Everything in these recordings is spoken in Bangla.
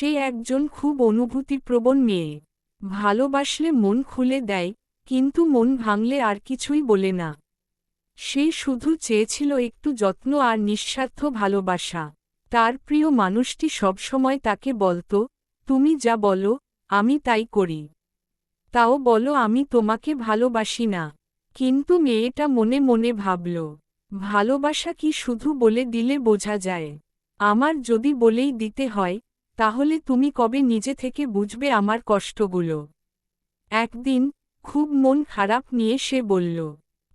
সে একজন খুব অনুভূতিপ্রবণ মেয়ে। ভালোবাসলে মন খুলে দেয়, কিন্তু মন ভাঙলে আর কিছুই বলে না। সে শুধু চেয়েছিল একটু যত্ন আর নিঃস্বার্থ ভালোবাসা। তার প্রিয় মানুষটি সবসময় তাকে বলত, তুমি যা বলো, আমি তাই করি। তাও বলো আমি তোমাকে ভালোবাসি না। কিন্তু মেয়েটা মনে মনে ভাবল, ভালোবাসা কি শুধু বলে দিলে বোঝা যায়? আমার যদি বলেই দিতে হয়, তাহলে তুমি কবে নিজে থেকে বুঝবে আমার কষ্টগুলো? একদিন খুব মন খারাপ নিয়ে সে বলল,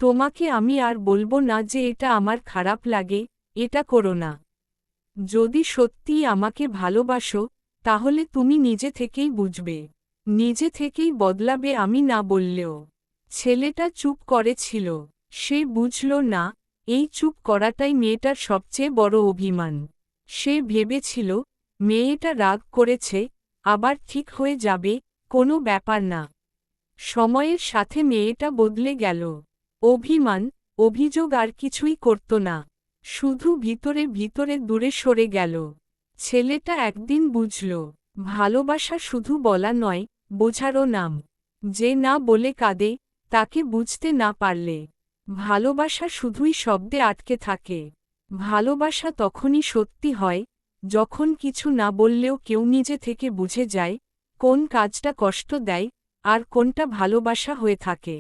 তোমাকে আমি আর বলবো না যে এটা আমার খারাপ লাগে, এটা করো না। যদি সত্যিই আমাকে ভালোবাসো, তাহলে তুমি নিজে থেকেই বুঝবে, নিজে থেকেই বদলাবে আমি না বললেও। ছেলেটা চুপ করেছিল। সে বুঝল না, এই চুপ করাটাই মেয়েটার সবচেয়ে বড় অভিমান। সে ভেবেছিল, মেয়েটা রাগ করেছে, আবার ঠিক হয়ে যাবে, কোনো ব্যাপার না। সময়ের সাথে মেয়েটা বদলে গেল। অভিমান, অভিযোগ আর কিছুই করত না। শুধু ভিতরে ভিতরে দূরে সরে গেল। ছেলেটা একদিন বুঝল, ভালোবাসা শুধু বলা নয়, বোঝারও নাম। যে না বলে কাঁদে, তাকে বুঝতে না পারলে ভালোবাসা শুধুই শব্দে আটকে থাকে। ভালোবাসা তখনই সত্যি হয়, যখন কিছু না বললেও কেউ নিজে থেকে বুঝে যায় কোন কাজটা কষ্ট দেয় আর কোনটা ভালোবাসা হয়ে থাকে।